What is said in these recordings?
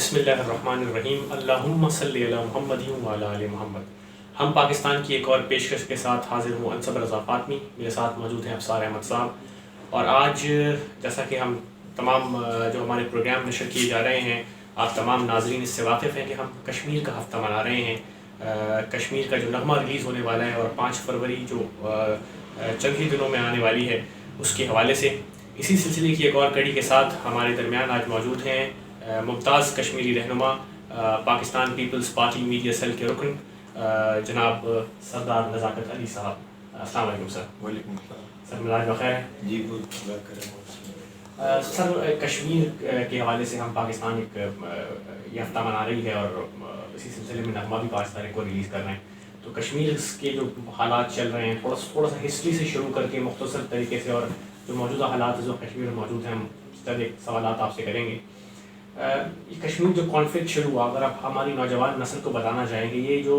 بسم اللہ الرحمن الرحیم اللہم صلی علی محمد وعلی آل محمد۔ ہم پاکستان کی ایک اور پیشکش کے ساتھ حاضر ہوں انصب رضا فاطمی، میرے ساتھ موجود ہیں افسار احمد صاحب، اور آج جیسا کہ ہم تمام جو ہمارے پروگرام نشر کیے جا رہے ہیں، آپ تمام ناظرین اس سے واقف ہیں کہ ہم کشمیر کا ہفتہ منا رہے ہیں۔ کشمیر کا جو نغمہ ریلیز ہونے والا ہے اور 5 فروری جو چند ہی دنوں میں آنے والی ہے، اس کے حوالے سے اسی سلسلے کی ایک اور کڑی کے ساتھ ہمارے درمیان آج موجود ہیں ممتاز کشمیری رہنما، Pakistan Peoples Party media cell کے رکن جناب سردار نزاکت علی صاحب۔ السلام علیکم سر۔ وعلیکم السلام سر، مزاج بخیر ہے؟ جی، بہت اللہ کرے۔ سر، کشمیر کے حوالے سے ہم پاکستان ایک یہ ہفتہ منا رہی ہے اور اسی سلسلے میں نغمہ بھی 5 تاریخ کو ریلیز کر رہے ہیں، تو کشمیر کے جو حالات چل رہے ہیں تھوڑا سا ہسٹری سے شروع کر کے مختصر طریقے سے، اور جو موجودہ حالات جو کشمیر میں موجود ہیں، ہم چند ایک سوالات آپ سے کریں گے۔ یہ کشمیر جو کانفلکٹ شروع ہوا، اگر آپ ہماری نوجوان نسل کو بتانا چاہیں گے یہ جو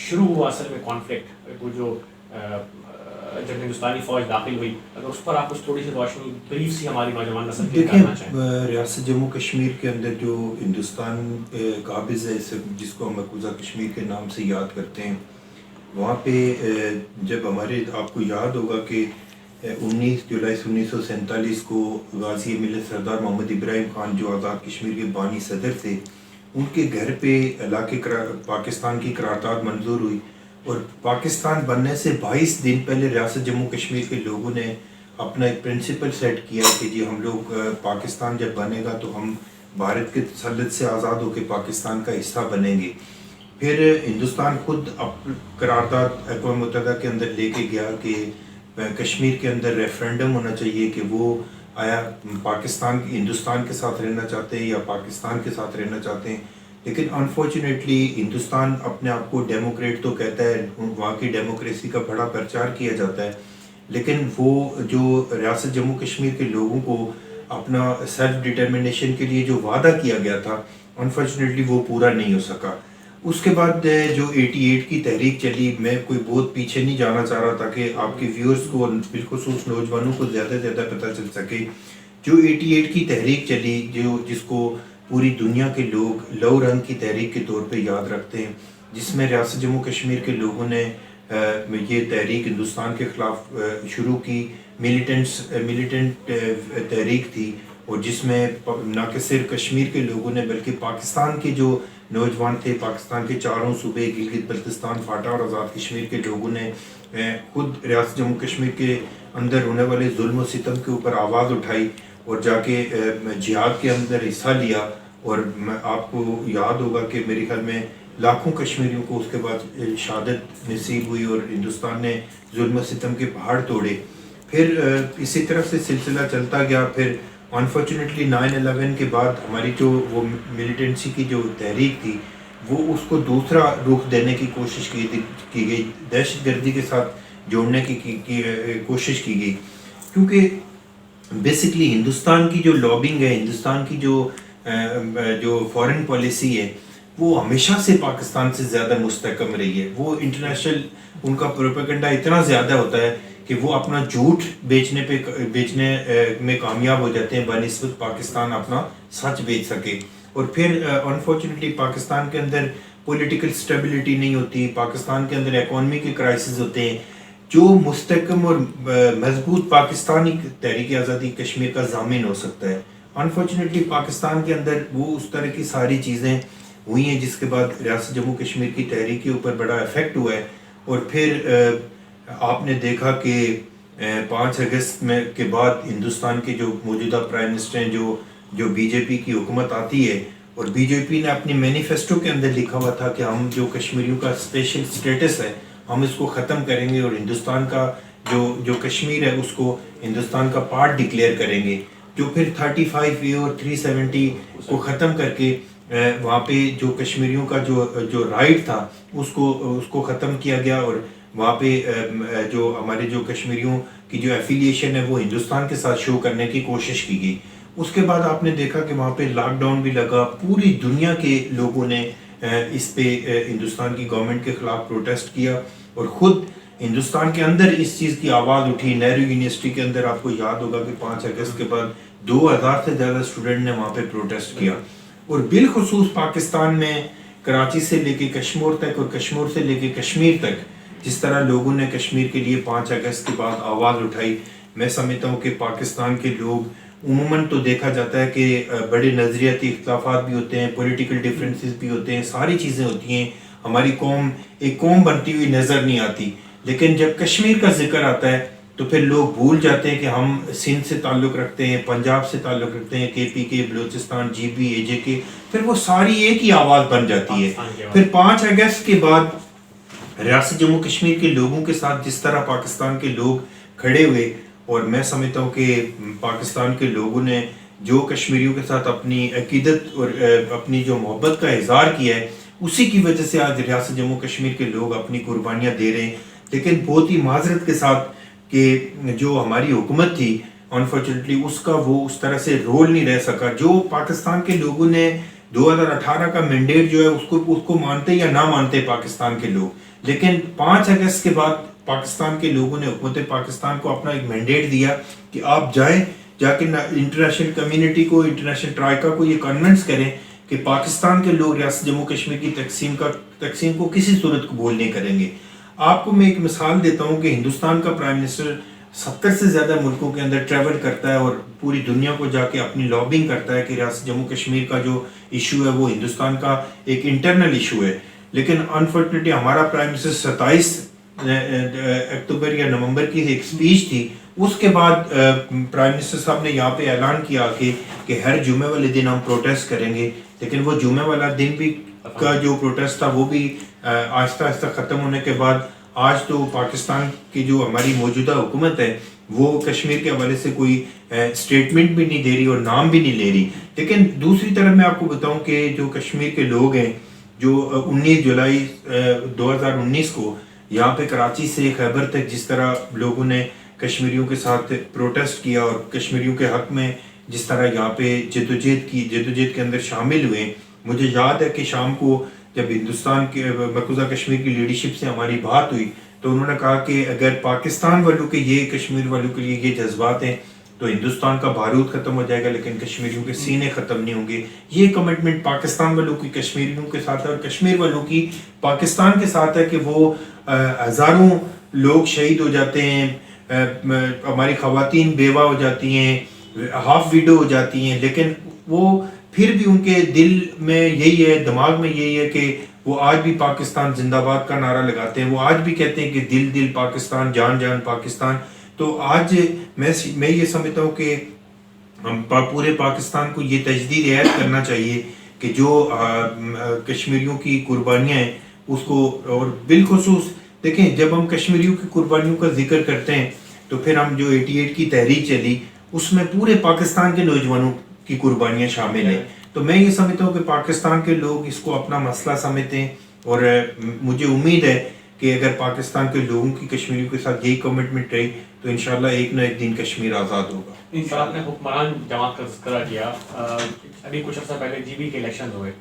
شروع ہوا اصل میں کانفلکٹ، وہ جو جب ہندوستانی فوج داخل ہوئی، اگر اس پر آپ کچھ تھوڑی سی روشنی بریف سی ہماری نوجوان نسل کے کرنا چاہیں۔ دیکھیں، ریاست جموں کشمیر کے اندر جو ہندوستان قابض ہے، جس کو ہم مقبوضہ کشمیر کے نام سے یاد کرتے ہیں، وہاں پہ جب ہمارے آپ کو یاد ہوگا کہ 19 جولائی 1947 کو غازی ملت سردار محمد ابراہیم خان جو آزاد کشمیر کے بانی صدر تھے، ان کے گھر پہ علاقے پاکستان کی قرارداد منظور ہوئی، اور پاکستان بننے سے 22 دن پہلے ریاست جموں کشمیر کے لوگوں نے اپنا ایک پرنسپل سیٹ کیا کہ جی ہم لوگ پاکستان جب بنے گا تو ہم بھارت کے تسلط سے آزاد ہو کے پاکستان کا حصہ بنیں گے۔ پھر ہندوستان خود قرارداد اقوام متحدہ کے اندر لے کے گیا کہ کشمیر کے اندر ریفرنڈم ہونا چاہیے کہ وہ آیا پاکستان ہندوستان کے ساتھ رہنا چاہتے ہیں یا پاکستان کے ساتھ رہنا چاہتے ہیں، لیکن انفارچونیٹلی ہندوستان اپنے آپ کو ڈیموکریٹ تو کہتا ہے، وہاں کی ڈیموکریسی کا بڑا پرچار کیا جاتا ہے، لیکن وہ جو ریاست جموں کشمیر کے لوگوں کو اپنا سیلف ڈٹرمنیشن کے لیے جو وعدہ کیا گیا تھا، انفارچونیٹلی وہ پورا نہیں ہو سکا۔ اس کے بعد جو 88 کی تحریک چلی، میں کوئی بہت پیچھے نہیں جانا چاہ رہا تاکہ آپ کے ویورز کو بالخصوص نوجوانوں کو زیادہ سے زیادہ پتہ چل سکے۔ جو 88 کی تحریک چلی، جس کو پوری دنیا کے لوگ لو رنگ کی تحریک کے طور پہ یاد رکھتے ہیں، جس میں ریاست جموں کشمیر کے لوگوں نے یہ تحریک ہندوستان کے خلاف شروع کی، ملیٹنٹ تحریک تھی، اور جس میں نہ کہ صرف کشمیر کے لوگوں نے بلکہ پاکستان کے جو نوجوان تھے، پاکستان کے چاروں صوبے گلگت بلتستان، فاٹا اور آزاد کشمیر کے لوگوں نے خود ریاست جموں کشمیر کے اندر ہونے والے ظلم و ستم کے اوپر آواز اٹھائی اور جا کے جہاد کے اندر حصہ لیا، اور آپ کو یاد ہوگا کہ میرے خیال میں لاکھوں کشمیریوں کو اس کے بعد شہادت نصیب ہوئی اور ہندوستان نے ظلم و ستم کے پہاڑ توڑے۔ پھر اسی طرح سے سلسلہ چلتا گیا۔ پھر انفارچونیٹلی 9/11 کے بعد ہماری جو وہ ملیٹنسی کی جو تحریک تھی، وہ اس کو دوسرا رخ دینے کی کوشش کی گئی، دہشت گردی کے ساتھ جوڑنے کی کوشش کی گئی، کیونکہ بیسکلی ہندوستان کی جو لابنگ ہے، ہندوستان کی جو فارن پالیسی ہے، وہ ہمیشہ سے پاکستان سے زیادہ مستحکم رہی ہے۔ وہ انٹرنیشنل ان کا پروپیگنڈا اتنا زیادہ ہوتا ہے کہ وہ اپنا جھوٹ بیچنے میں کامیاب ہو جاتے ہیں بنسبت پاکستان اپنا سچ بیچ سکے۔ اور پھر انفارچونیٹلی پاکستان کے اندر پولیٹیکل سٹیبلٹی نہیں ہوتی، پاکستان کے اندر اکانومی کے کرائسس ہوتے ہیں، جو مستحکم اور مضبوط پاکستانی تحریک آزادی کشمیر کا ضامن ہو سکتا ہے۔ انفارچونیٹلی پاکستان کے اندر وہ اس طرح کی ساری چیزیں ہوئی ہیں جس کے بعد ریاست جموں کشمیر کی تحریک کے اوپر بڑا افیکٹ ہوا ہے۔ اور پھر آپ نے دیکھا کہ 5 اگست کے بعد ہندوستان کے جو موجودہ پرائم منسٹر ہیں، جو بی جے پی کی حکومت آتی ہے، اور بی جے پی نے اپنی مینیفیسٹو کے اندر لکھا ہوا تھا کہ ہم جو کشمیریوں کا اسپیشل سٹیٹس ہے ہم اس کو ختم کریں گے، اور ہندوستان کا جو کشمیر ہے اس کو ہندوستان کا پارٹ ڈکلیئر کریں گے، جو پھر 35A اور 370 کو ختم کر کے وہاں پہ جو کشمیریوں کا جو رائٹ تھا اس کو ختم کیا گیا، اور وہاں پہ جو ہمارے جو کشمیریوں کی جو ایفیلیشن ہے وہ ہندوستان کے ساتھ شو کرنے کی کوشش کی گئی۔ اس کے بعد آپ نے دیکھا کہ وہاں پہ لاک ڈاؤن بھی لگا، پوری دنیا کے لوگوں نے اس پہ ہندوستان کی گورنمنٹ کے خلاف پروٹیسٹ کیا، اور خود ہندوستان کے اندر اس چیز کی آواز اٹھی۔ نہرو یونیورسٹی کے اندر آپ کو یاد ہوگا کہ 5 اگست کے بعد 2000 سے زیادہ اسٹوڈنٹ نے وہاں پہ پروٹیسٹ کیا۔ اور بالخصوص پاکستان میں کراچی سے لے کے کشمیر تک اور کشمیر سے لے کے کشمیر تک جس طرح لوگوں نے کشمیر کے لیے 5 اگست کے بعد آواز اٹھائی، میں سمجھتا ہوں کہ پاکستان کے لوگ عموماً تو دیکھا جاتا ہے کہ بڑے نظریاتی اختلافات بھی ہوتے ہیں، پولیٹیکل ڈیفرنسز بھی ہوتے ہیں، ساری چیزیں ہوتی ہیں، ہماری قوم ایک قوم بنتی ہوئی نظر نہیں آتی، لیکن جب کشمیر کا ذکر آتا ہے تو پھر لوگ بھول جاتے ہیں کہ ہم سندھ سے تعلق رکھتے ہیں، پنجاب سے تعلق رکھتے ہیں، کے پی کے، بلوچستان، جی بی، اے جے کے، پھر وہ ساری ایک ہی آواز بن جاتی ہے۔ پھر 5 اگست کے بعد ریاست جموں کشمیر کے لوگوں کے ساتھ جس طرح پاکستان کے لوگ کھڑے ہوئے، اور میں سمجھتا ہوں کہ پاکستان کے لوگوں نے جو کشمیریوں کے ساتھ اپنی عقیدت اور اپنی جو محبت کا اظہار کیا ہے، اسی کی وجہ سے آج ریاست جموں کشمیر کے لوگ اپنی قربانیاں دے رہے ہیں۔ لیکن بہت ہی معذرت کے ساتھ کہ جو ہماری حکومت تھی انفارچونیٹلی اس کا وہ اس طرح سے رول نہیں رہ سکا، جو پاکستان کے لوگوں نے 2018 کا مینڈیٹ جو ہے اس کو مانتے یا نہ مانتے پاکستان کے لوگ، لیکن 5 اگست کے بعد پاکستان کے لوگوں نے حکومت پاکستان کو اپنا ایک مینڈیٹ دیا کہ آپ جائیں، جا کے انٹرنیشنل کمیونٹی کو، انٹرنیشنل ٹرائکا کو یہ کنونس کریں کہ پاکستان کے لوگ ریاست جموں کشمیر کی تقسیم کو کسی صورت قبول نہیں کریں گے۔ آپ کو میں ایک مثال دیتا ہوں کہ ہندوستان کا پرائم منسٹر 70 سے زیادہ ملکوں کے اندر ٹریول کرتا ہے اور پوری دنیا کو جا کے اپنی لابنگ کرتا ہے کہ ریاست جموں کشمیر کا جو ایشو ہے وہ ہندوستان کا ایک انٹرنل ایشو ہے، لیکن انفارچونیٹلی ہمارا پرائم منسٹر 27 اکتوبر یا نومبر کی ایک سپیچ تھی، اس کے بعد پرائم منسٹر صاحب نے یہاں پہ اعلان کیا کہ ہر جمعے والے دن ہم پروٹیسٹ کریں گے، لیکن وہ جمعے والا دن بھی کا جو پروٹیسٹ تھا وہ بھی آہستہ آہستہ ختم ہونے کے بعد آج تو پاکستان کی جو ہماری موجودہ حکومت ہے وہ کشمیر کے حوالے سے کوئی سٹیٹمنٹ بھی نہیں دے رہی اور نام بھی نہیں لے رہی۔ لیکن دوسری طرف میں آپ کو بتاؤں کہ جو کشمیر کے لوگ ہیں، جو 19 جولائی 2019 کو یہاں پہ کراچی سے خیبر تک جس طرح لوگوں نے کشمیریوں کے ساتھ پروٹیسٹ کیا اور کشمیریوں کے حق میں جس طرح یہاں پہ جدوجہد کے اندر شامل ہوئے، مجھے یاد ہے کہ شام کو جب ہندوستان کے مقبوضہ کشمیر کی لیڈرشپ سے ہماری بات ہوئی تو انہوں نے کہا کہ اگر پاکستان والوں کے یہ کشمیر والوں کے لیے یہ جذبات ہیں تو ہندوستان کا بارود ختم ہو جائے گا لیکن کشمیریوں کے سینے ختم نہیں ہوں گے۔ یہ کمٹمنٹ پاکستان والوں کی کشمیریوں کے ساتھ ہے اور کشمیر والوں کی پاکستان کے ساتھ ہے کہ وہ ہزاروں لوگ شہید ہو جاتے ہیں، ہماری خواتین بیوہ ہو جاتی ہیں، ہاف ویڈو ہو جاتی ہیں، لیکن وہ پھر بھی ان کے دل میں یہی ہے، دماغ میں یہی ہے کہ وہ آج بھی پاکستان زندہ باد کا نعرہ لگاتے ہیں، وہ آج بھی کہتے ہیں کہ دل دل پاکستان، جان جان پاکستان۔ تو آج میں یہ سمجھتا ہوں کہ پورے پاکستان کو یہ تجدید عہد کرنا چاہیے کہ جو کشمیریوں کی قربانیاں ہیں اس کو، اور بالخصوص دیکھیں جب ہم کشمیریوں کی قربانیوں کا ذکر کرتے ہیں تو پھر ہم جو 88 کی تحریک چلی اس میں پورے پاکستان کے نوجوانوں کی قربانیاں شامل ہیں۔ تو میں یہ سمجھتا ہوں کہ پاکستان کے لوگ اس کو اپنا مسئلہ سمجھتے ہیں اور مجھے امید ہے کہ اگر پاکستان کے لوگوں کی کشمیریوں کے ساتھ یہی کمٹمنٹ رہی تو انشاءاللہ ایک نہ ایک دن کشمیر آزاد ہوگا۔ سر آپ نے حکمران جماعت کا تذکرہ کیا، ابھی کچھ عرصہ پہلے جی بی کے الیکشن ہوئے،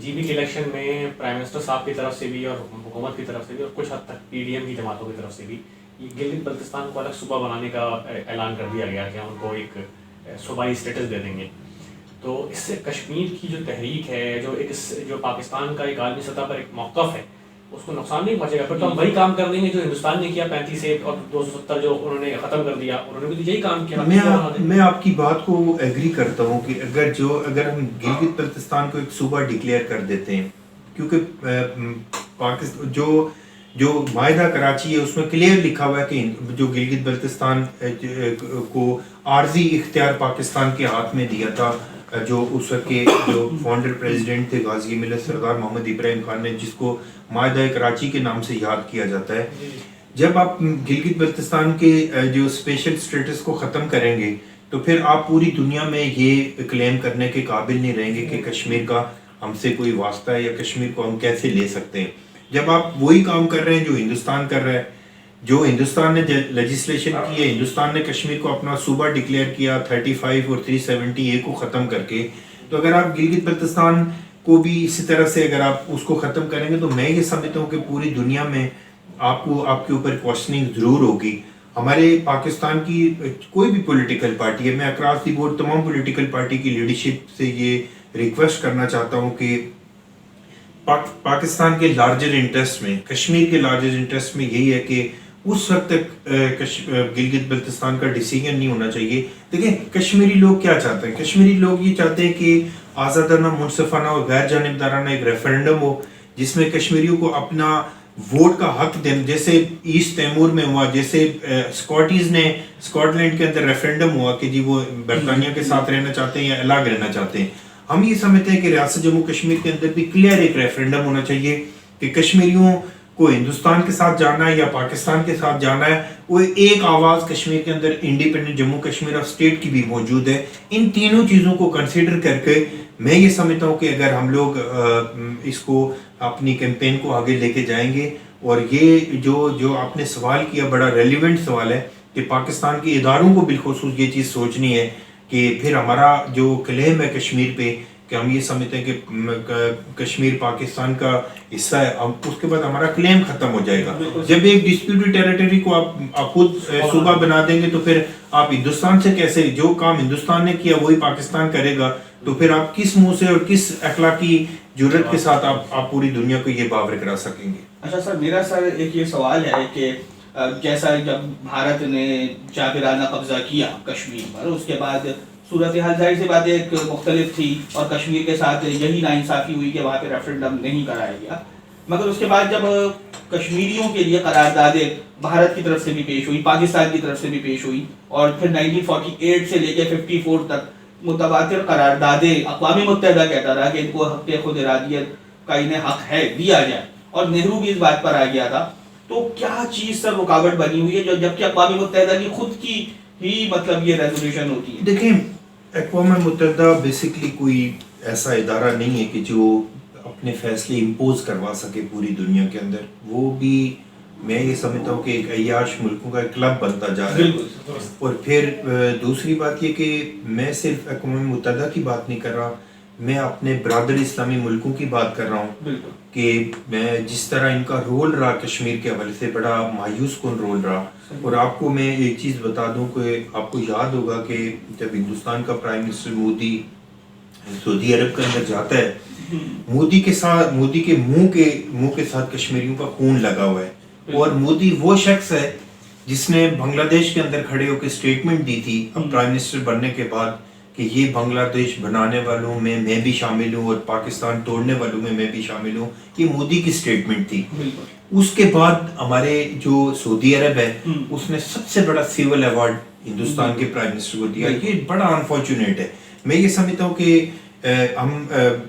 جی بی کے الیکشن میں پرائم منسٹر صاحب کی طرف سے بھی اور حکومت کی طرف سے بھی اور کچھ حد تک پی ڈی ایم کی جماعتوں کی طرف سے بھی گلگت بلتستان کو الگ صوبہ بنانے کا اعلان کر دیا گیا کہ ہم ان کو ایک صوبائی اسٹیٹس دے دیں گے۔ تو اس سے کشمیر کی جو تحریک ہے، جو پاکستان کا ایک عالمی سطح پر ایک موقف ہے، اس کو نقصان نہیں پہنچے گا؟ پھر تو ہم وہی کام کر دیں گے جو ہندوستان نے کیا 35 سے اور 270 جو انہوں نے ختم کر دیا، انہوں نے بھی یہی کام کیا۔ میں آپ کی بات کو ایگری کرتا ہوں کہ اگر ہم گلگت بلتستان کو ایک صوبہ ڈکلیئر کر دیتے ہیں، کیونکہ جو معاہدہ کراچی ہے اس میں کلیئر لکھا ہوا ہے کہ جو گلگت بلتستان کو عارضی اختیار پاکستان کے ہاتھ میں دیا تھا، جو اس وقت کے جو فاؤنڈر پریزیڈنٹ تھے غازی ملت سردار محمد ابراہیم خان نے، جس کو معاہدہ کراچی کے نام سے یاد کیا جاتا ہے۔ جب آپ گلگت بلتستان کے جو اسپیشل اسٹیٹس کو ختم کریں گے تو پھر آپ پوری دنیا میں یہ کلیم کرنے کے قابل نہیں رہیں گے کہ کشمیر کا ہم سے کوئی واسطہ ہے یا کشمیر کو ہم کیسے لے سکتے ہیں۔ جب آپ وہی کام کر رہے ہیں جو ہندوستان کر رہا ہے، جو ہندوستان نے لیجسلیشن کی ہے، ہندوستان نے کشمیر کو اپنا صوبہ ڈکلیئر کیا 35 اور 370A کو ختم کر کے، تو اگر آپ گلگت بلتستان کو بھی اسی طرح سے اگر آپ اس کو ختم کریں گے تو میں یہ سمجھتا ہوں کہ پوری دنیا میں آپ کے اوپر کوشچننگ ضرور ہوگی۔ ہمارے پاکستان کی کوئی بھی پولیٹیکل پارٹی ہے، میں اکراس دی بورڈ تمام پولیٹیکل پارٹی کی لیڈرشپ سے یہ ریکویسٹ کرنا چاہتا ہوں کہ پاکستان کے لارجر انٹرسٹ میں، کشمیر کے لارجر انٹرسٹ میں یہی ہے کہ اس وقت تک گلگت بلتستان کا ڈیسیجن نہیں ہونا چاہیے. دیکھیں کشمیری لوگ کیا چاہتے ہیں، کشمیری لوگ یہ چاہتے ہیں کہ آزادانہ، منصفانہ اور غیر جانبدارانہ ایک ریفرنڈم ہو جس میں کشمیریوں کو اپنا ووٹ کا حق دیں، جیسے ایسٹ تیمور میں ہوا، جیسے اسکاٹیز نے اسکاٹ لینڈ کے اندر ریفرنڈم ہوا کہ جی وہ برطانیہ کے ساتھ رہنا چاہتے ہیں یا الگ رہنا چاہتے ہیں. ہم یہ سمجھتے ہیں کہ ریاست جموں کشمیر کے اندر بھی کلیئر ایک ریفرنڈم ہونا چاہیے کہ کشمیریوں کو ہندوستان کے ساتھ جانا ہے یا پاکستان کے ساتھ جانا ہے، وہ ایک آواز کشمیر کے اندر independent Jammu Kashmir of state کی بھی موجود ہے. ان تینوں چیزوں کو کنسیڈر کر کے میں یہ سمجھتا ہوں کہ اگر ہم لوگ اس کو اپنی کیمپین کو آگے لے کے جائیں گے، اور یہ جو آپ نے سوال کیا بڑا ریلیونٹ سوال ہے کہ پاکستان کے اداروں کو بالخصوص یہ چیز سوچنی ہے کہ پھر ہمارا جو کلیم ہے کشمیر پہ کہ ہم یہ سمجھتے ہیں کہ کشمیر پاکستان کا حصہ ہے، اس کے بعد ہمارا کلیم ختم ہو جائے گا. جب ایک ڈسپیوٹڈ ٹیریٹری کو آپ خود صوبہ بنا دیں گے تو پھر آپ ہندوستان سے کیسے، جو کام ہندوستان نے کیا وہی پاکستان کرے گا، تو پھر آپ کس منہ سے اور کس اخلاقی جرت کے ساتھ آپ پوری دنیا کو یہ باور کرا سکیں گے؟ اچھا سر، میرا سر ایک یہ سوال ہے کہ جیسا جب بھارت نے جابرانہ قبضہ کیا کشمیر پر، اس کے بعد صورتحال ظاہر سی بات ایک مختلف تھی اور کشمیر کے ساتھ یہی ناانصافی ہوئی کہ وہاں پہ ریفرنڈم نہیں کرایا گیا. مگر اس کے بعد جب کشمیریوں کے لیے قراردادیں بھارت کی طرف سے بھی پیش ہوئی، پاکستان کی طرف سے بھی پیش ہوئی، اور پھر 1948 سے لے کے 54 تک متواتر قراردادیں اقوام متحدہ کہتا رہا کہ ان کو حق خود ارادیت کا انہیں حق ہے دیا جائے، اور نہرو بھی اس بات پر آ گیا تھا. تو کیا چیز سر رکاوٹ بنی ہوئی ہے جبکہ اقوام متحدہ کی خود کی ہی مطلب یہ ریزولوشن ہوتی ہے؟ دیکھیں اقوام متحدہ بیسکلی کوئی ایسا ادارہ نہیں ہے کہ جو اپنے فیصلے امپوز کروا سکے پوری دنیا کے اندر. وہ بھی میں یہ سمجھتا ہوں کہ ایک عیاش ملکوں کا ایک کلب بنتا جا رہا ہے. اور پھر دوسری بات یہ کہ میں صرف اقوام متحدہ کی بات نہیں کر رہا، میں اپنے برادر اسلامی ملکوں کی بات کر رہا ہوں کہ میں جس طرح ان کا رول رہا کشمیر کے حوالے سے بڑا مایوس کن رول رہا. اور آپ کو میں ایک چیز بتا دوں کہ آپ کو یاد ہوگا کہ جب ہندوستان کا پرائم منسٹر مودی سعودی عرب کے اندر جاتا ہے، مودی کے منہ کے ساتھ کشمیریوں کا خون لگا ہوا ہے. اور مودی وہ شخص ہے جس نے بنگلہ دیش کے اندر کھڑے ہو کے اسٹیٹمنٹ دی تھی اب پرائم منسٹر بننے کے بعد کہ یہ بنگلہ دیش بنانے والوں میں میں بھی شامل ہوں اور پاکستان توڑنے والوں میں بھی شامل ہوں. یہ مودی کی اسٹیٹمنٹ تھی. اس کے بعد ہمارے جو سعودی عرب ہے اس نے سب سے بڑا سیول ایوارڈ ہندوستان کے پرائم منسٹر کو دیا. یہ بڑا انفارچونیٹ ہے. میں یہ سمجھتا ہوں کہ ہم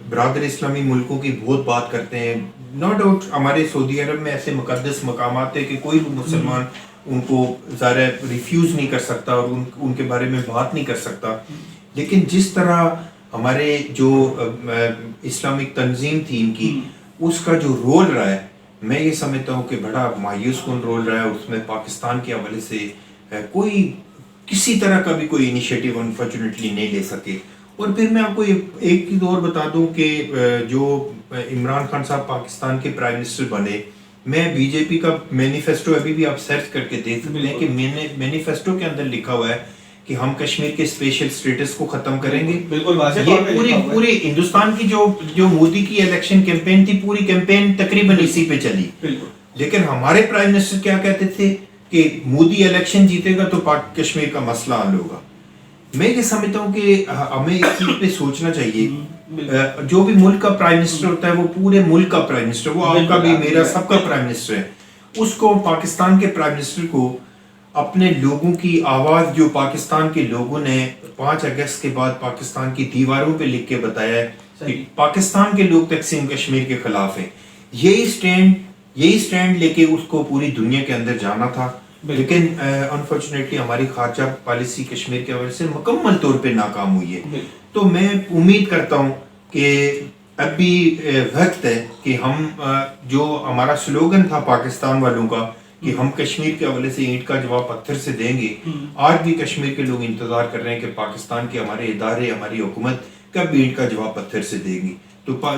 برادر اسلامی ملکوں کی بہت بات کرتے ہیں. نو ڈاؤٹ ہمارے سعودی عرب میں ایسے مقدس مقامات ہیں کہ کوئی بھی مسلمان ان کو ظاہر ریفیوز نہیں کر سکتا اور ان کے بارے میں بات نہیں کر سکتا. لیکن جس طرح ہمارے جو اسلامک تنظیم تھی ان کی، اس کا جو رول رہا ہے میں یہ سمجھتا ہوں کہ بڑا مایوس کن رول رہا ہے. اس میں پاکستان کے حوالے سے کوئی کسی طرح کا بھی کوئی انیشیٹو انفارچونیٹلی نہیں لے سکے. اور پھر میں آپ کو ایک چیز اور بتا دوں کہ جو عمران خان صاحب پاکستان کے پرائم منسٹر بنے، میں بی جے پی کا مینیفیسٹو ابھی بھی آپ سرچ کر کے دیکھ سکتے ہیں کہ مینیفیسٹو کے اندر لکھا ہوا ہے کہ ہم کشمیر کے اسپیشل اسٹیٹس کو ختم کریں گے. یہ پوری ہندوستان کی جو مودی کی الیکشن کیمپین تھی، پوری کیمپین تقریباً اسی پہ چلی. لیکن ہمارے پرائم منسٹر کیا کہتے تھے کہ مودی الیکشن جیتے گا تو کشمیر کا مسئلہ حل ہوگا. میں یہ سمجھتا ہوں کہ ہمیں اس چیز پہ سوچنا چاہیے. جو بھی ملک کا پرائم منسٹر ہوتا ہے وہ پورے ملک کا پرائم منسٹر، وہ آپ کا بھی میرا سب کا پرائم منسٹر ہے. اس کو پاکستان کے پرائم منسٹر کو اپنے لوگوں کی آواز، جو پاکستان کے لوگوں نے 5 اگست کے بعد پاکستان کی دیواروں پہ لکھ کے بتایا ہے کہ پاکستان کے لوگ تقسیم کشمیر کے خلاف ہیں، یہی سٹینڈ لے کے اس کو پوری دنیا کے اندر جانا تھا. لیکن انفارچونیٹلی ہماری خارجہ پالیسی کشمیر کے وجہ سے مکمل طور پہ ناکام ہوئی ہے. تو میں امید کرتا ہوں کہ اب بھی وقت ہے کہ ہم جو ہمارا سلوگن تھا پاکستان والوں کا کہ ہم کشمیر کے حوالے سے اینٹ کا جواب پتھر سے دیں گے، آج بھی کشمیر کے لوگ انتظار کر رہے ہیں کہ پاکستان کے ہمارے ادارے، ہماری حکومت کب اینٹ کا جواب پتھر سے دے گی.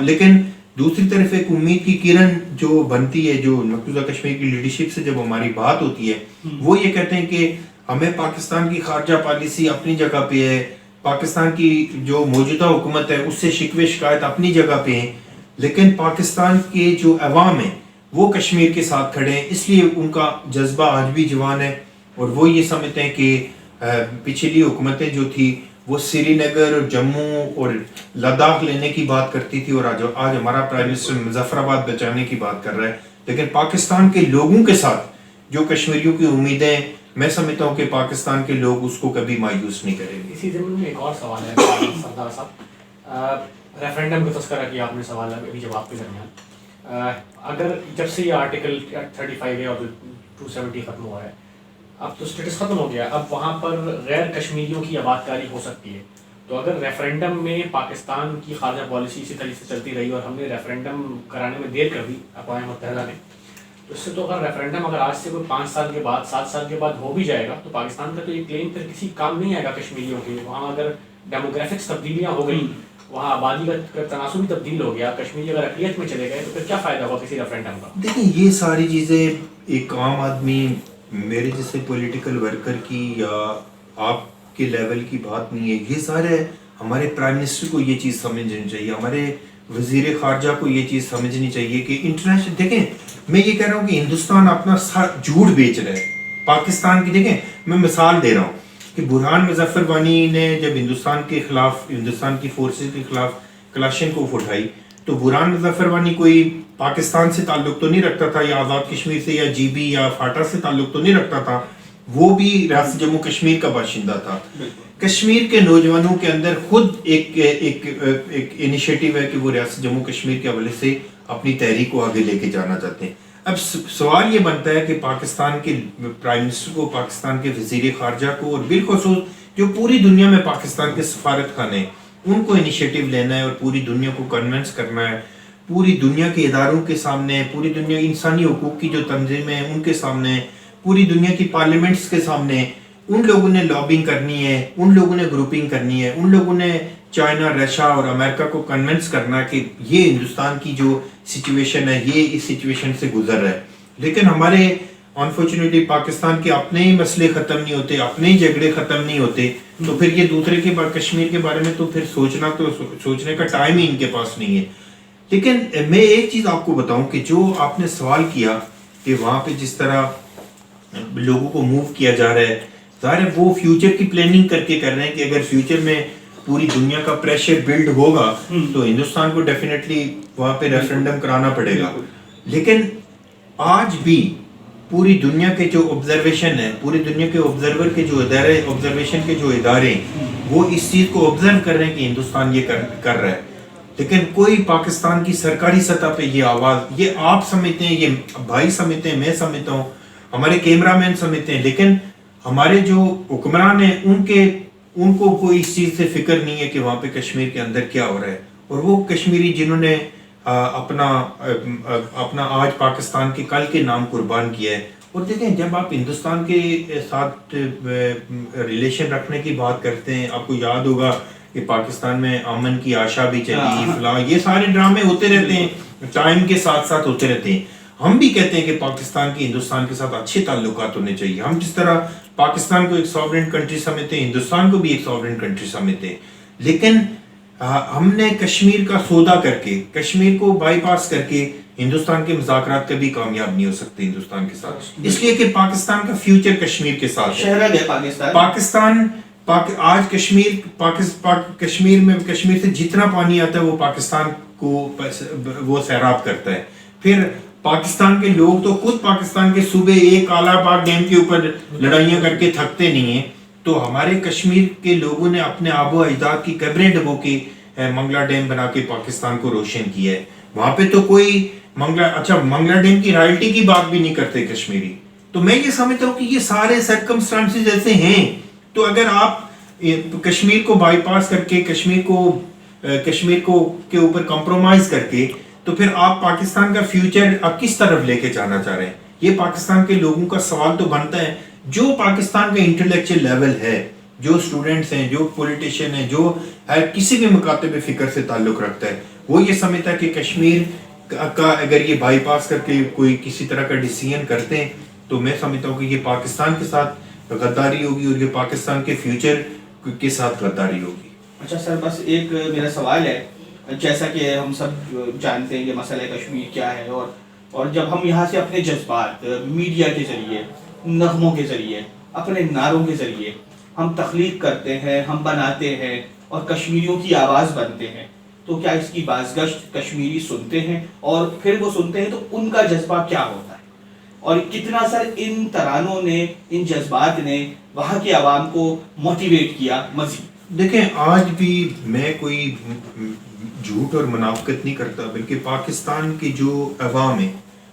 لیکن دوسری طرف ایک امید کی کرن جو بنتی ہے، جو مقبوضہ کشمیر کی لیڈرشپ سے جب ہماری بات ہوتی ہے، وہ یہ کہتے ہیں کہ ہمیں پاکستان کی خارجہ پالیسی اپنی جگہ پہ ہے، پاکستان کی جو موجودہ حکومت ہے اس سے شکوے شکایت اپنی جگہ پہ ہیں، لیکن پاکستان کے جو عوام ہیں وہ کشمیر کے ساتھ کھڑے ہیں، اس لیے ان کا جذبہ آج بھی جوان ہے، اور وہ یہ سمجھتے ہیں کہ پچھلی حکومتیں جو تھی وہ سری نگر اور جموں اور لداخ لینے کی بات کرتی تھی، اور آج ہمارا پرائم منسٹر مظفر آباد بچانے کی بات کر رہا ہے، لیکن پاکستان کے لوگوں کے ساتھ جو کشمیریوں کی امیدیں، میں سمجھتا ہوں کہ پاکستان کے لوگ اس کو کبھی مایوس نہیں کریں گے۔ اسی ضمن میں ایک اور سوال ہے سردار صاحب، ریفرینڈم کا تذکرہ کیا آپ نے سوال ابھی جواب کے درمیان، اگر جب سے یہ آرٹیکل 35 ہے اور 270 ختم ہوا ہے، اب تو اسٹیٹس ختم ہو گیا، اب وہاں پر غیر کشمیریوں کی آباد کاری ہو سکتی ہے، تو اگر ریفرینڈم میں پاکستان کی خارجہ پالیسی اسی طرح سے چلتی رہی اور ہم نے ریفرینڈم کرانے میں دیر کر دی اقوام متحدہ نے، تو اس سے تو اگر ریفرینڈم اگر آج سے کوئی 5 سال کے بعد 7 سال کے بعد ہو بھی جائے گا تو پاکستان کا تو یہ کلیم پھر کسی کام نہیں آئے گا کشمیریوں کے، وہاں اگر ڈیموگرافکس تبدیلیاں ہو گئی، وہاں آبادی کا تناسب بھی تبدیل ہو گیا، کشمیری اگر اقلیت میں چلے گئے تو پھر کیا فائدہ ہوگا کسی ریفرینڈم کا؟ دیکھیں یہ ساری چیزیں ایک عام آدمی میرے جیسے پولیٹیکل ورکر کی یا آپ کے لیول کی بات نہیں ہے، یہ سارے ہمارے پرائم منسٹر کو یہ چیز سمجھنی چاہیے، ہمارے وزیر خارجہ کو یہ چیز سمجھنی چاہیے کہ انٹرنیشنل، دیکھیں میں یہ کہہ رہا ہوں کہ ہندوستان اپنا جھوٹ بیچ رہا ہے پاکستان کی، دیکھیں میں مثال دے رہا ہوں کہ برہان مظفر وانی نے جب ہندوستان کے خلاف، ہندوستان کی فورسز کے خلاف کلاشنکوف اٹھائی تو برہان مظفر وانی کوئی پاکستان سے تعلق تو نہیں رکھتا تھا، یا آزاد کشمیر سے یا جی بی یا فاٹا سے تعلق تو نہیں رکھتا تھا، وہ بھی ریاست جموں کشمیر کا باشندہ تھا۔ کشمیر کے نوجوانوں کے اندر خود ایک انیشیٹو ہے کہ وہ ریاست جموں کشمیر کے حوالے سے اپنی تحریک کو آگے لے کے جانا چاہتے ہیں۔ اب سوال یہ بنتا ہے کہ پاکستان کے پرائم منسٹر کو، پاکستان کے وزیر خارجہ کو، اور بالخصوص جو پوری دنیا میں پاکستان کے سفارت خانے ہیں ان کو انیشیٹو لینا ہے اور پوری دنیا کو کنونس کرنا ہے، پوری دنیا کے اداروں کے سامنے، پوری دنیا انسانی حقوق کی جو تنظیمیں ہیں ان کے سامنے، پوری دنیا کی پارلیمنٹس کے سامنے ان لوگوں نے لابنگ کرنی ہے، ان لوگوں نے گروپنگ کرنی ہے، ان لوگوں نے چائنا، رشیا اور امریکہ کو کنونس کرنا ہے کہ یہ ہندوستان کی جو سچویشن ہے یہ اس سچویشن سے گزر رہا ہے۔ لیکن ہمارے انفارچونیٹلی پاکستان کے اپنے ہی مسئلے ختم نہیں ہوتے، اپنے ہی جھگڑے ختم نہیں ہوتے، تو پھر یہ دوسرے کے کشمیر کے بارے میں تو پھر سوچنے کا ٹائم ہی ان کے پاس نہیں ہے۔ لیکن میں ایک چیز آپ کو بتاؤں کہ جو آپ نے سوال کیا کہ وہاں پہ جس طرح لوگوں کو موو کیا جا رہا ہے، ظاہر ہے وہ فیوچر کی پلاننگ کر کے کر رہے ہیں کہ اگر فیوچر میں پوری دنیا کا پریشر بلڈ ہوگا تو ہندوستان کو ڈیفینیٹلی وہاں پہ ریفرینڈم کرانا پڑے گا۔ لیکن آج بھی پوری دنیا کے جو آبزرویشن ہے، پوری دنیا کے آبزرور کے جو ادارے، آبزرویشن کے جو ادارے ہیں وہ اس چیز کو آبزرو کر رہے ہیں کہ ہندوستان یہ کر رہا ہے، لیکن کوئی پاکستان کی سرکاری سطح پہ یہ آواز، یہ آپ سمجھتے ہیں، یہ بھائی سمجھتے ہیں، میں سمجھتا ہوں، ہمارے کیمرہ مین سمجھتے ہیں، لیکن ہمارے جو حکمران ہیں ان کو کوئی اس چیز سے فکر نہیں ہے کہ وہاں پہ کشمیر کے اندر کیا ہو رہا ہے۔ اور وہ کشمیری جنہوں نے اپنا آج پاکستان کے کل کے نام قربان کیا ہے، اور دیکھیں جب آپ ہندوستان کے ساتھ ریلیشن رکھنے کی بات کرتے ہیں، آپ کو یاد ہوگا کہ پاکستان میں امن کی آشا بھی چلی، فلاں، یہ سارے ڈرامے ہوتے رہتے ہیں، ٹائم کے ساتھ ساتھ ہوتے رہتے ہیں۔ ہم بھی کہتے ہیں کہ پاکستان کی ہندوستان کے ساتھ اچھے تعلقات ہونے چاہیے، ہم جس طرح پاکستان کو ایک ساورن کنٹری سمجھتے ہیں، ہندوستان کو بھی ایک ساورن کنٹری سمجھتے ہیں، لیکن ہم نے کشمیر کا سودا کر کے، کشمیر کو بائی پاس کر کے ہندوستان کے مذاکرات کبھی کامیاب نہیں ہو سکتے ہندوستان کے ساتھ، اس لیے کہ پاکستان کا فیوچر کشمیر کے ساتھ ہے۔ پاکستان آج کشمیر سے جتنا پانی آتا ہے وہ پاکستان کو وہ سیراب کرتا ہے، پھر پاکستان کے لوگ تو خود پاکستان کے صوبے ایک کالا پاک ڈیم کے اوپر لڑائیاں کر کے تھکتے نہیں ہیں، تو ہمارے کشمیر کے لوگوں نے اپنے آب و اجداد کی قبریں ڈبو کے منگلا ڈیم بنا کے پاکستان کو روشن کیا ہے۔ وہاں پہ تو کوئی منگلا ڈیم کی رائلٹی کی بات بھی نہیں کرتے کشمیری۔ تو میں یہ سمجھتا ہوں کہ یہ سارے سرکمسٹانسز ایسے ہیں، تو اگر آپ کشمیر کو بائی پاس کر کے کشمیر کو کے اوپر کمپرومائز کر کے، تو پھر آپ پاکستان کا فیوچر آپ کس طرف لے کے جانا چاہ رہے ہیں؟ یہ پاکستان کے لوگوں کا سوال تو بنتا ہے، جو پاکستان کا انٹلیکچوئل لیول ہے، جو اسٹوڈنٹس ہیں، جو پولیٹیشین ہیں، جو کسی بھی مکاتب فکر سے تعلق رکھتا ہے، وہ یہ سمجھتا ہے کہ کشمیر کا اگر یہ بائی پاس کر کے کوئی کسی طرح کا ڈیسیژن کرتے ہیں تو میں سمجھتا ہوں کہ یہ پاکستان کے ساتھ غداری ہوگی اور یہ پاکستان کے فیوچر کے ساتھ غداری ہوگی۔ اچھا سر، بس ایک میرا سوال ہے، جیسا کہ ہم سب جانتے ہیں یہ مسئلہ کشمیر کیا ہے، اور جب ہم یہاں سے اپنے جذبات میڈیا کے ذریعے، نغموں کے ذریعے، اپنے نعروں کے ذریعے ہم تخلیق کرتے ہیں، ہم بناتے ہیں اور کشمیریوں کی آواز بنتے ہیں، تو کیا اس کی بازگشت کشمیری سنتے ہیں؟ اور پھر وہ سنتے ہیں تو ان کا جذبہ کیا ہوتا ہے؟ اور کتنا سر ان ترانوں نے، ان جذبات نے وہاں کے عوام کو موٹیویٹ کیا مزید؟ دیکھیں، آج بھی میں کوئی جھوٹ اور منافقت نہیں کرتا، بلکہ پاکستان کی جو عوام ہے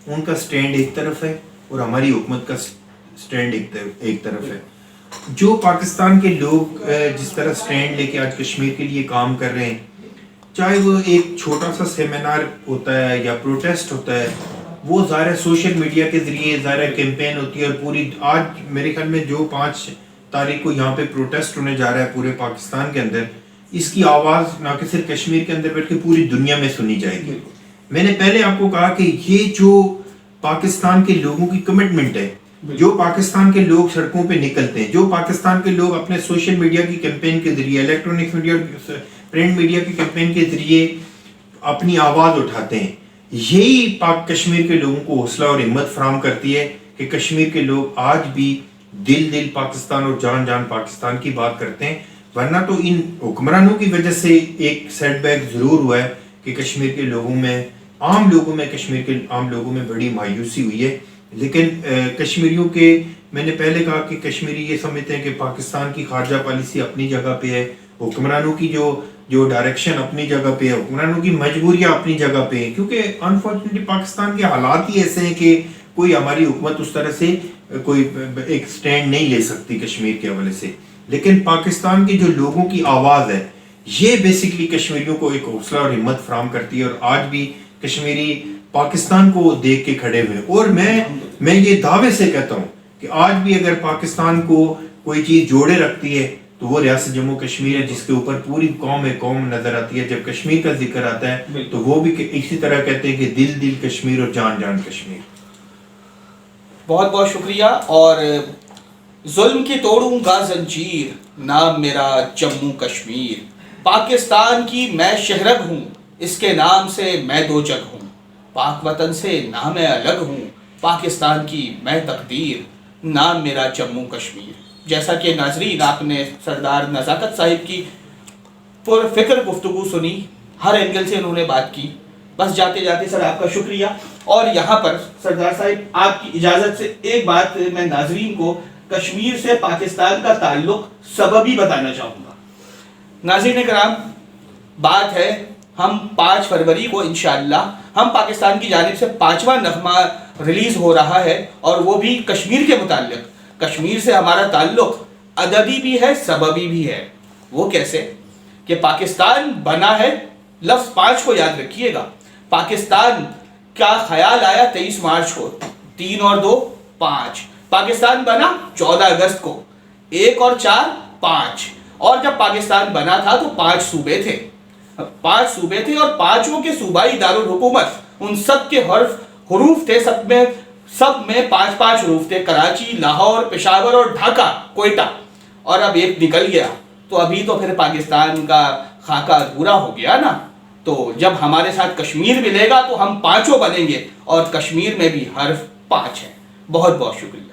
ان کا سٹینڈ ایک طرف ہے اور ہماری حکومت کا سٹینڈ ایک طرف ہے. جو پاکستان کے لوگ جس طرح سٹینڈ لے کے آج کشمیر کے لیے کام کر رہے ہیں، چاہے وہ ایک چھوٹا سا سیمینار ہوتا ہے یا پروٹیسٹ ہوتا ہے، وہ ظاہر سوشل میڈیا کے ذریعے ظاہر کیمپین ہوتی ہے، اور پوری آج میرے خیال میں جو 5 تاریخ کو یہاں پہ پروٹیسٹ ہونے جا رہا ہے پورے پاکستان کے اندر، اس کی آواز نہ کہ صرف کشمیر کے اندر بلکہ پوری دنیا میں سنی جائے گی. میں نے پہلے آپ کو کہا کہ یہ جو پاکستان کے لوگوں کی کمٹمنٹ ہے، جو پاکستان کے لوگ سڑکوں پہ نکلتے ہیں، جو پاکستان کے لوگ اپنے سوشل میڈیا کی کیمپین کے ذریعے، الیکٹرونک میڈیا، پرنٹ میڈیا کی کیمپین کے ذریعے اپنی آواز اٹھاتے ہیں، یہی پاک کشمیر کے لوگوں کو حوصلہ اور ہمت فراہم کرتی ہے کہ کشمیر کے لوگ آج بھی دل پاکستان اور جان جان پاکستان کی بات کرتے ہیں. ورنہ تو ان حکمرانوں کی وجہ سے ایک سیٹ بیک ضرور ہوا ہے کہ کشمیر کے لوگوں میں، کشمیر کے عام لوگوں میں بڑی مایوسی ہوئی ہے. لیکن کشمیریوں کے، میں نے پہلے کہا کہ کشمیری یہ سمجھتے ہیں کہ پاکستان کی خارجہ پالیسی اپنی جگہ پہ ہے، حکمرانوں کی جو ڈائریکشن اپنی جگہ پہ ہے، حکمرانوں کی مجبوریاں اپنی جگہ پہ ہیں، کیونکہ انفارچونیٹلی پاکستان کے حالات ہی ایسے ہیں کہ کوئی ہماری حکومت اس طرح سے کوئی ایک سٹینڈ نہیں لے سکتی کشمیر کے حوالے سے. لیکن پاکستان کے جو لوگوں کی آواز ہے، یہ بیسیکلی کشمیریوں کو ایک حوصلہ اور ہمت فراہم کرتی ہے، اور آج بھی کشمیری پاکستان کو دیکھ کے کھڑے ہوئے. اور میں یہ دعوے سے کہتا ہوں کہ آج بھی اگر پاکستان کو کوئی چیز جوڑے رکھتی ہے تو وہ ریاست جموں کشمیر ہے، جس کے اوپر پوری قوم نظر آتی ہے. جب کشمیر کا ذکر آتا ہے تو وہ بھی اسی طرح کہتے ہیں کہ دل کشمیر اور جان جان کشمیر. بہت بہت شکریہ. اور ظلم کی توڑوں گا زنجیر، نام میرا جموں کشمیر، پاکستان کی میں شہرگ ہوں، اس کے نام سے میں دو جگ ہوں، پاک وطن سے نہ میں الگ ہوں، پاکستان کی میں تقدیر، نام میرا جموں کشمیر. جیسا کہ ناظرین آپ نے سردار نزاکت صاحب کی پر فکر گفتگو سنی، ہر اینگل سے انہوں نے بات کی. بس جاتے جاتے سر آپ کا شکریہ. اور یہاں پر سردار صاحب آپ کی اجازت سے ایک بات میں ناظرین کو کشمیر سے پاکستان کا تعلق سببی بتانا چاہوں گا. ناظرین کرام، بات ہے ہم 5 فروری کو انشاءاللہ ہم پاکستان کی جانب سے 5واں نغمہ ریلیز ہو رہا ہے، اور وہ بھی کشمیر کے متعلق. کشمیر سے ہمارا تعلق ادبی بھی ہے، سببی بھی ہے. وہ کیسے کہ پاکستان بنا ہے، لفظ 5 کو یاد رکھیے گا. پاکستان کا خیال آیا 23 مارچ کو، 3 اور 2 5. پاکستان بنا 14 اگست کو، 1 اور 4 5. اور جب پاکستان بنا تھا تو 5 صوبے تھے، 5 صوبے تھے، اور 5 کے صوبائی دارالحکومت، ان سب کے حروف تھے، سب میں 5 حروف تھے: کراچی، لاہور، پشاور اور ڈھاکہ، کوئٹہ. اور اب ایک نکل گیا تو ابھی تو پھر پاکستان کا خاکہ ادھورا ہو گیا نا. تو جب ہمارے ساتھ کشمیر ملے گا تو ہم 5 بنیں گے، اور کشمیر میں بھی حرف 5 ہے. بہت بہت شکریہ.